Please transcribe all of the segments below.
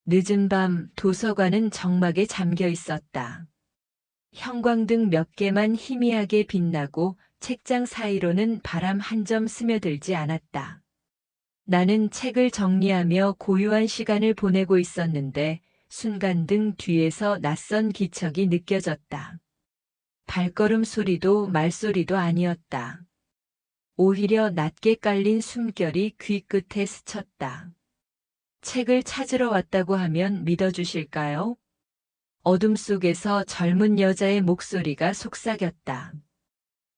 늦은 밤 도서관은 적막에 잠겨 있었다. 형광등 몇 개만 희미하게 빛나고 책장 사이로는 바람 한 점 스며들지 않았다. 나는 책을 정리하며 고요한 시간을 보내고 있었는데 순간 등 뒤에서 낯선 기척이 느껴졌다. 발걸음 소리도 말소리도 아니었다. 오히려 낮게 깔린 숨결이 귀끝에 스쳤다. 책을 찾으러 왔다고 하면 믿어주실까요? 어둠 속에서 젊은 여자의 목소리가 속삭였다.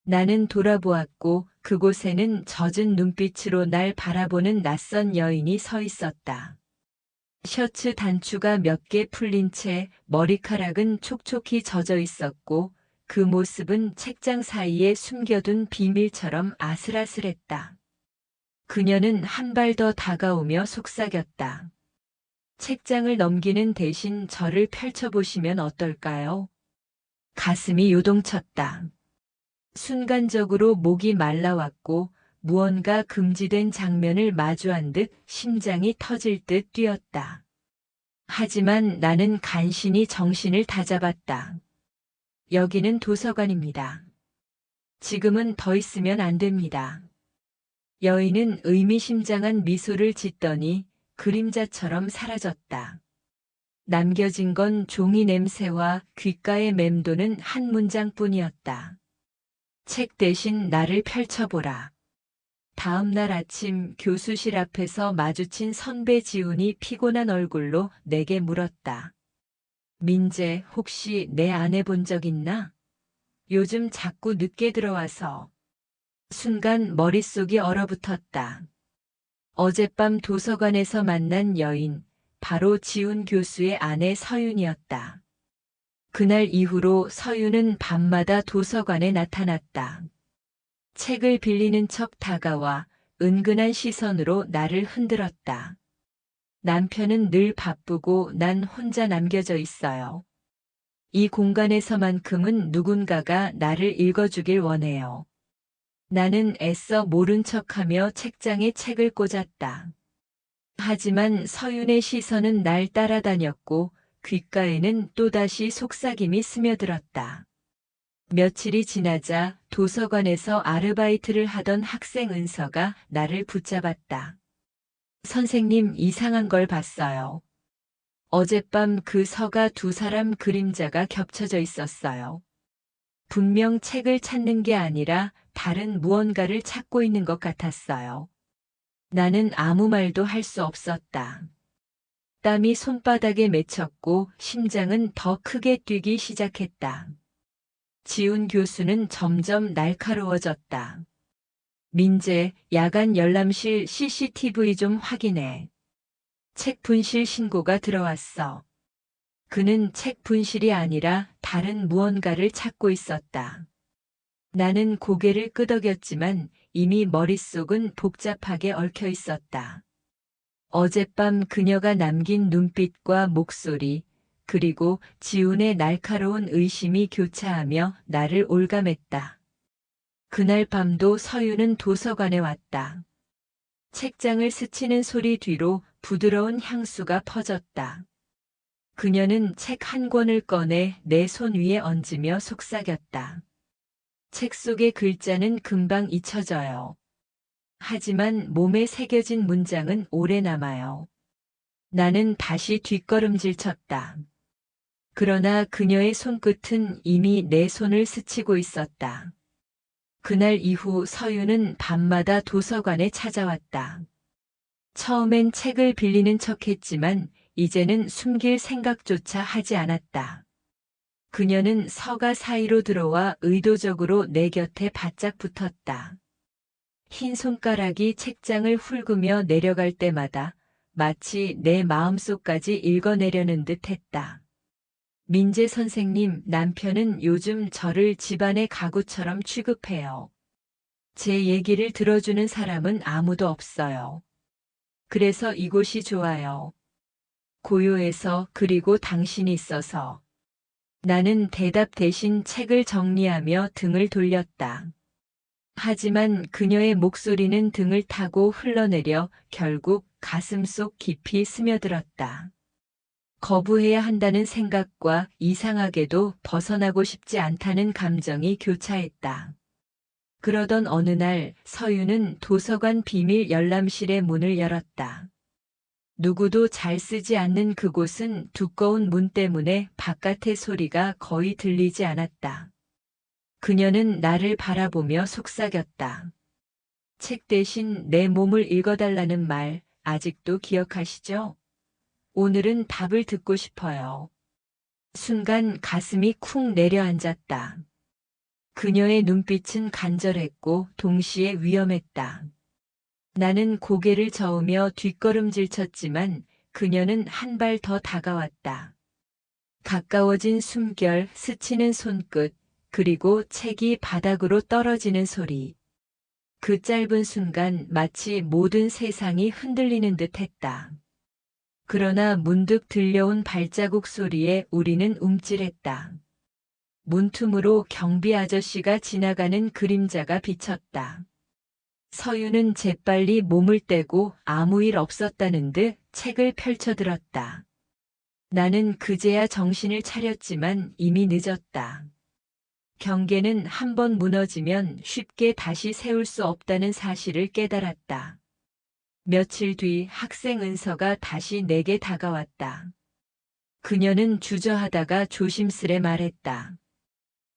나는 돌아보았고 그곳에는 젖은 눈빛으로 날 바라보는 낯선 여인이 서 있었다. 셔츠 단추가 몇 개 풀린 채 머리카락은 촉촉히 젖어 있었고 그 모습은 책장 사이에 숨겨둔 비밀처럼 아슬아슬했다. 그녀는 한 발 더 다가오며 속삭였다. 책장을 넘기는 대신 저를 펼쳐보시면 어떨까요? 가슴이 요동쳤다. 순간적으로 목이 말라왔고 무언가 금지된 장면을 마주한 듯 심장이 터질 듯 뛰었다. 하지만 나는 간신히 정신을 다잡았다. 여기는 도서관입니다. 지금은 더 있으면 안 됩니다. 여인은 의미심장한 미소를 짓더니 그림자처럼 사라졌다. 남겨진 건 종이 냄새와 귓가에 맴도는 한 문장뿐이었다. 책 대신 나를 펼쳐보라. 다음 날 아침 교수실 앞에서 마주친 선배 지훈이 피곤한 얼굴로 내게 물었다. 민재, 혹시 내 아내 본 적 있나? 요즘 자꾸 늦게 들어와서. 순간 머릿속이 얼어붙었다. 어젯밤 도서관에서 만난 여인, 바로 지훈 교수의 아내 서윤이었다. 그날 이후로 서윤은 밤마다 도서관에 나타났다. 책을 빌리는 척 다가와 은근한 시선으로 나를 흔들었다. 남편은 늘 바쁘고 난 혼자 남겨져 있어요. 이 공간에서만큼은 누군가가 나를 읽어주길 원해요. 나는 애써 모른 척하며 책장에 책을 꽂았다. 하지만 서윤의 시선은 날 따라다녔고 귓가에는 또다시 속삭임이 스며들었다. 며칠이 지나자 도서관에서 아르바이트를 하던 학생 은서가 나를 붙잡았다. 선생님, 이상한 걸 봤어요. 어젯밤 그 서가 두 사람 그림자가 겹쳐져 있었어요. 분명 책을 찾는 게 아니라 다른 무언가를 찾고 있는 것 같았어요. 나는 아무 말도 할 수 없었다. 땀이 손바닥에 맺혔고 심장은 더 크게 뛰기 시작했다. 지훈 교수는 점점 날카로워졌다. 민재, 야간 열람실 CCTV 좀 확인해. 책 분실 신고가 들어왔어. 그는 책 분실이 아니라 다른 무언가를 찾고 있었다. 나는 고개를 끄덕였지만 이미 머릿속은 복잡하게 얽혀 있었다. 어젯밤 그녀가 남긴 눈빛과 목소리, 그리고 지훈의 날카로운 의심이 교차하며 나를 올감했다. 그날 밤도 서윤은 도서관에 왔다. 책장을 스치는 소리 뒤로 부드러운 향수가 퍼졌다. 그녀는 책 한 권을 꺼내 내 손 위에 얹으며 속삭였다. 책 속의 글자는 금방 잊혀져요. 하지만 몸에 새겨진 문장은 오래 남아요. 나는 다시 뒷걸음질 쳤다. 그러나 그녀의 손끝은 이미 내 손을 스치고 있었다. 그날 이후 서윤은 밤마다 도서관에 찾아왔다. 처음엔 책을 빌리는 척했지만 이제는 숨길 생각조차 하지 않았다. 그녀는 서가 사이로 들어와 의도적으로 내 곁에 바짝 붙었다. 흰 손가락이 책장을 훑으며 내려갈 때마다 마치 내 마음속까지 읽어내려는 듯 했다. 민재 선생님, 남편은 요즘 저를 집안의 가구처럼 취급해요. 제 얘기를 들어주는 사람은 아무도 없어요. 그래서 이곳이 좋아요. 고요해서, 그리고 당신이 있어서. 나는 대답 대신 책을 정리하며 등을 돌렸다. 하지만 그녀의 목소리는 등을 타고 흘러내려 결국 가슴속 깊이 스며들었다. 거부해야 한다는 생각과 이상하게도 벗어나고 싶지 않다는 감정이 교차했다. 그러던 어느 날 서유는 도서관 비밀 열람실의 문을 열었다. 누구도 잘 쓰지 않는 그곳은 두꺼운 문 때문에 바깥의 소리가 거의 들리지 않았다. 그녀는 나를 바라보며 속삭였다. 책 대신 내 몸을 읽어달라는 말 아직도 기억하시죠? 오늘은 답을 듣고 싶어요. 순간 가슴이 쿵 내려앉았다. 그녀의 눈빛은 간절했고 동시에 위험했다. 나는 고개를 저으며 뒷걸음질 쳤지만 그녀는 한 발 더 다가왔다. 가까워진 숨결, 스치는 손끝, 그리고 책이 바닥으로 떨어지는 소리. 그 짧은 순간 마치 모든 세상이 흔들리는 듯 했다. 그러나 문득 들려온 발자국 소리에 우리는 움찔했다. 문틈으로 경비 아저씨가 지나가는 그림자가 비쳤다. 서유는 재빨리 몸을 떼고 아무 일 없었다는 듯 책을 펼쳐들었다. 나는 그제야 정신을 차렸지만 이미 늦었다. 경계는 한 번 무너지면 쉽게 다시 세울 수 없다는 사실을 깨달았다. 며칠 뒤 학생 은서가 다시 내게 다가왔다. 그녀는 주저하다가 조심스레 말했다.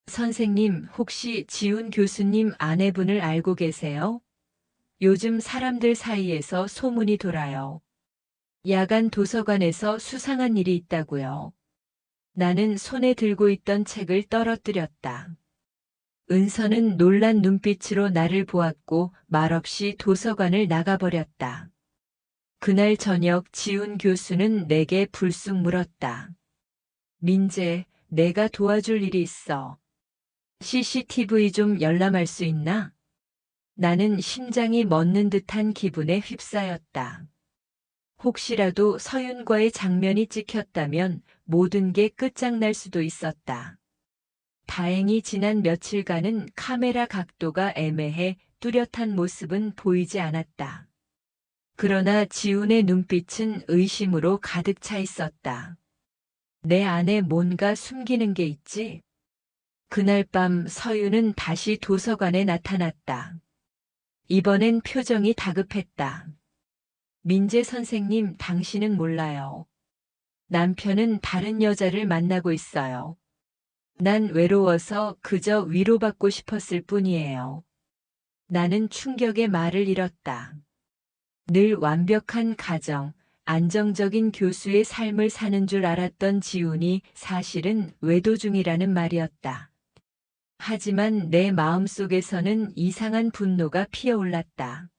선생님, 혹시 지훈 교수님 아내분을 알고 계세요? 요즘 사람들 사이에서 소문이 돌아요. 야간 도서관에서 수상한 일이 있다고요. 나는 손에 들고 있던 책을 떨어뜨렸다. 은서는 놀란 눈빛으로 나를 보았고 말없이 도서관을 나가버렸다. 그날 저녁 지훈 교수는 내게 불쑥 물었다. 민재, 내가 도와줄 일이 있어. CCTV 좀 열람할 수 있나? 나는 심장이 멎는 듯한 기분에 휩싸였다. 혹시라도 서윤과의 장면이 찍혔다면 모든 게 끝장날 수도 있었다. 다행히 지난 며칠간은 카메라 각도가 애매해 뚜렷한 모습은 보이지 않았다. 그러나 지훈의 눈빛은 의심으로 가득 차 있었다. 내 안에 뭔가 숨기는 게 있지? 그날 밤 서유는 다시 도서관에 나타났다. 이번엔 표정이 다급했다. 민재 선생님, 당신은 몰라요. 남편은 다른 여자를 만나고 있어요. 난 외로워서 그저 위로받고 싶었을 뿐이에요. 나는 충격의 말을 잃었다. 늘 완벽한 가정, 안정적인 교수의 삶을 사는 줄 알았던 지훈이 사실은 외도 중이라는 말이었다. 하지만 내 마음속에서는 이상한 분노가 피어올랐다.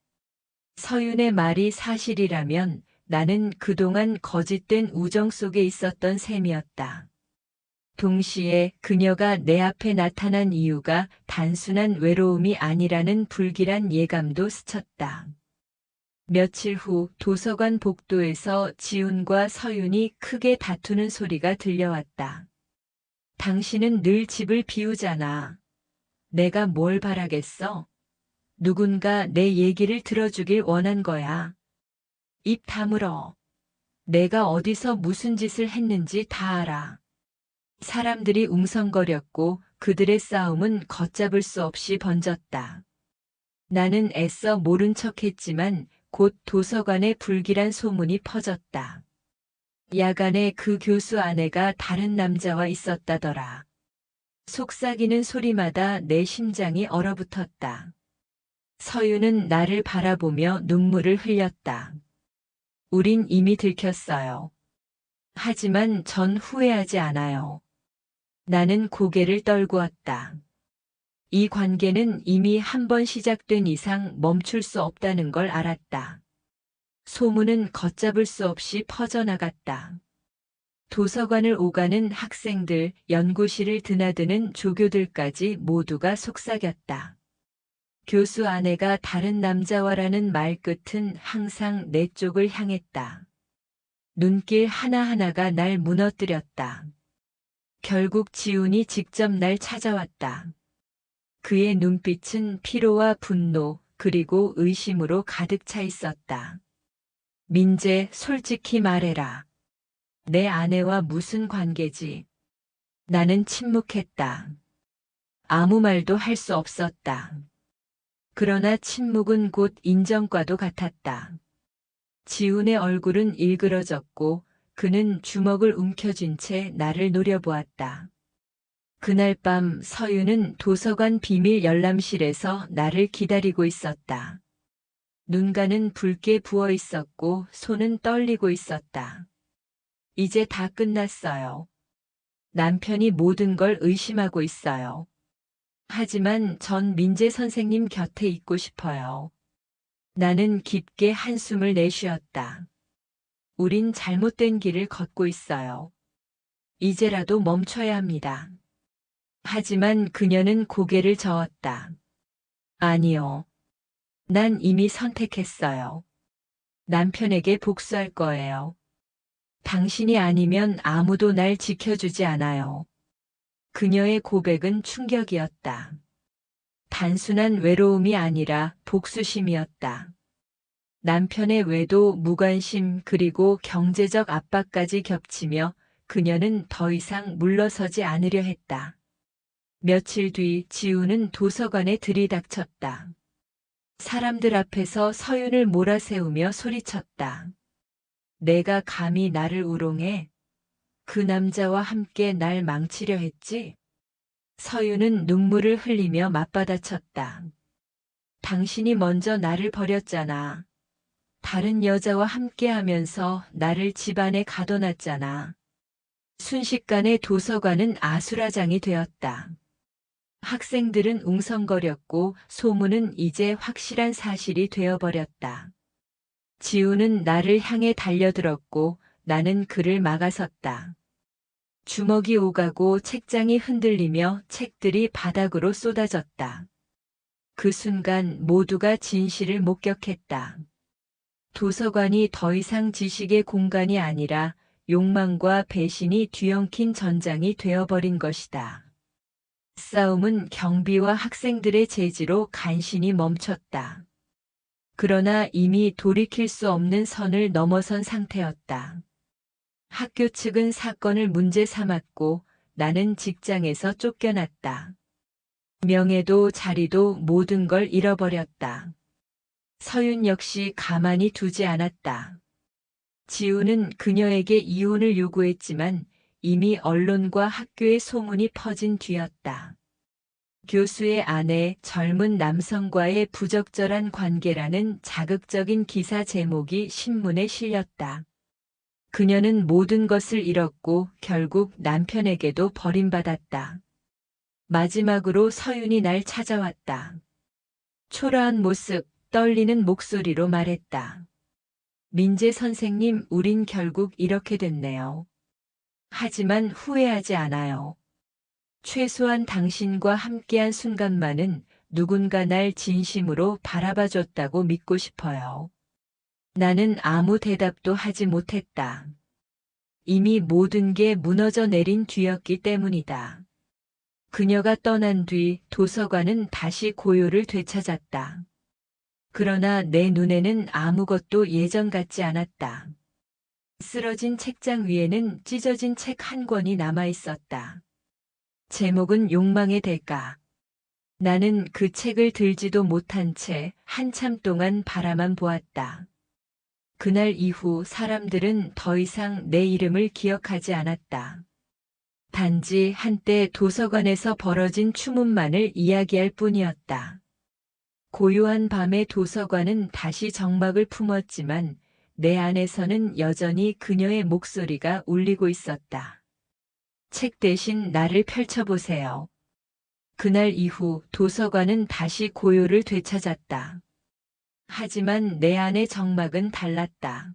서윤의 말이 사실이라면 나는 그동안 거짓된 우정 속에 있었던 셈이었다. 동시에 그녀가 내 앞에 나타난 이유가 단순한 외로움이 아니라는 불길한 예감도 스쳤다. 며칠 후 도서관 복도에서 지훈과 서윤이 크게 다투는 소리가 들려왔다. 당신은 늘 집을 비우잖아. 내가 뭘 바라겠어? 누군가 내 얘기를 들어주길 원한 거야. 입 다물어. 내가 어디서 무슨 짓을 했는지 다 알아. 사람들이 웅성거렸고 그들의 싸움은 걷잡을 수 없이 번졌다. 나는 애써 모른 척했지만 곧 도서관에 불길한 소문이 퍼졌다. 야간에 그 교수 아내가 다른 남자와 있었다더라. 속삭이는 소리마다 내 심장이 얼어붙었다. 서유는 나를 바라보며 눈물을 흘렸다. 우린 이미 들켰어요. 하지만 전 후회하지 않아요. 나는 고개를 떨구었다. 이 관계는 이미 한 번 시작된 이상 멈출 수 없다는 걸 알았다. 소문은 걷잡을 수 없이 퍼져나갔다. 도서관을 오가는 학생들, 연구실을 드나드는 조교들까지 모두가 속삭였다. 교수 아내가 다른 남자와라는 말끝은 항상 내 쪽을 향했다. 눈길 하나하나가 날 무너뜨렸다. 결국 지훈이 직접 날 찾아왔다. 그의 눈빛은 피로와 분노, 그리고 의심으로 가득 차 있었다. 민재, 솔직히 말해라. 내 아내와 무슨 관계지? 나는 침묵했다. 아무 말도 할 수 없었다. 그러나 침묵은 곧 인정과도 같았다. 지훈의 얼굴은 일그러졌고 그는 주먹을 움켜쥔 채 나를 노려보았다. 그날 밤 서유는 도서관 비밀 열람실에서 나를 기다리고 있었다. 눈가는 붉게 부어 있었고 손은 떨리고 있었다. 이제 다 끝났어요. 남편이 모든 걸 의심하고 있어요. 하지만 전 민재 선생님 곁에 있고 싶어요. 나는 깊게 한숨을 내쉬었다. 우린 잘못된 길을 걷고 있어요. 이제라도 멈춰야 합니다. 하지만 그녀는 고개를 저었다. 아니요. 난 이미 선택했어요. 남편에게 복수할 거예요. 당신이 아니면 아무도 날 지켜주지 않아요. 그녀의 고백은 충격이었다. 단순한 외로움이 아니라 복수심이었다. 남편의 외도, 무관심 그리고 경제적 압박까지 겹치며 그녀는 더 이상 물러서지 않으려 했다. 며칠 뒤 지우는 도서관에 들이닥쳤다. 사람들 앞에서 서윤을 몰아세우며 소리쳤다. 내가 감히 나를 우롱해? 그 남자와 함께 날 망치려 했지? 서윤은 눈물을 흘리며 맞받아쳤다. 당신이 먼저 나를 버렸잖아. 다른 여자와 함께하면서 나를 집안에 가둬놨잖아. 순식간에 도서관은 아수라장이 되었다. 학생들은 웅성거렸고 소문은 이제 확실한 사실이 되어버렸다. 지우는 나를 향해 달려들었고 나는 그를 막아섰다. 주먹이 오가고 책장이 흔들리며 책들이 바닥으로 쏟아졌다. 그 순간 모두가 진실을 목격했다. 도서관이 더 이상 지식의 공간이 아니라 욕망과 배신이 뒤엉킨 전장이 되어버린 것이다. 싸움은 경비와 학생들의 제지로 간신히 멈췄다. 그러나 이미 돌이킬 수 없는 선을 넘어선 상태였다. 학교 측은 사건을 문제 삼았고 나는 직장에서 쫓겨났다. 명예도 자리도 모든 걸 잃어버렸다. 서윤 역시 가만히 두지 않았다. 지우는 그녀에게 이혼을 요구했지만 이미 언론과 학교의 소문이 퍼진 뒤였다. 교수의 아내 젊은 남성과의 부적절한 관계라는 자극적인 기사 제목이 신문에 실렸다. 그녀는 모든 것을 잃었고 결국 남편에게도 버림받았다. 마지막으로 서윤이 날 찾아왔다. 초라한 모습, 떨리는 목소리로 말했다. 민재 선생님, 우린 결국 이렇게 됐네요. 하지만 후회하지 않아요. 최소한 당신과 함께한 순간만은 누군가 날 진심으로 바라봐줬다고 믿고 싶어요. 나는 아무 대답도 하지 못했다. 이미 모든 게 무너져 내린 뒤였기 때문이다. 그녀가 떠난 뒤 도서관은 다시 고요를 되찾았다. 그러나 내 눈에는 아무것도 예전 같지 않았다. 쓰러진 책장 위에는 찢어진 책 한 권이 남아 있었다. 제목은 욕망의 대가. 나는 그 책을 들지도 못한 채 한참 동안 바라만 보았다. 그날 이후 사람들은 더 이상 내 이름을 기억하지 않았다. 단지 한때 도서관에서 벌어진 추문만을 이야기할 뿐이었다. 고요한 밤의 도서관은 다시 정막을 품었지만 내 안에서는 여전히 그녀의 목소리가 울리고 있었다. 책 대신 나를 펼쳐보세요. 그날 이후 도서관은 다시 고요를 되찾았다. 하지만 내 안의 정막은 달랐다.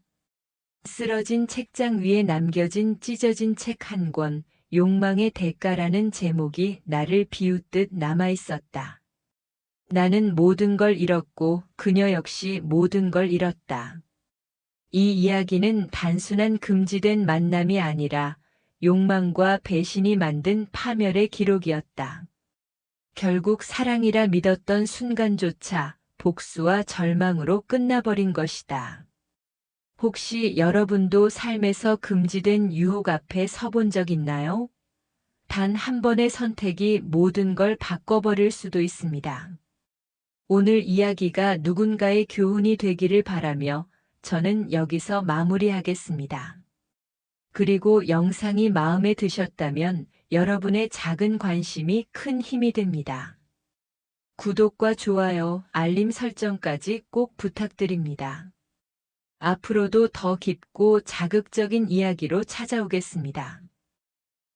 쓰러진 책장 위에 남겨진 찢어진 책 한 권, 욕망의 대가라는 제목이 나를 비웃듯 남아있었다. 나는 모든 걸 잃었고 그녀 역시 모든 걸 잃었다. 이 이야기는 단순한 금지된 만남이 아니라 욕망과 배신이 만든 파멸의 기록이었다. 결국 사랑이라 믿었던 순간조차 복수와 절망으로 끝나버린 것이다. 혹시 여러분도 삶에서 금지된 유혹 앞에 서본 적 있나요? 단 한 번의 선택이 모든 걸 바꿔버릴 수도 있습니다. 오늘 이야기가 누군가의 교훈이 되기를 바라며 저는 여기서 마무리하겠습니다. 그리고 영상이 마음에 드셨다면 여러분의 작은 관심이 큰 힘이 됩니다. 구독과 좋아요, 알림 설정까지 꼭 부탁드립니다. 앞으로도 더 깊고 자극적인 이야기로 찾아오겠습니다.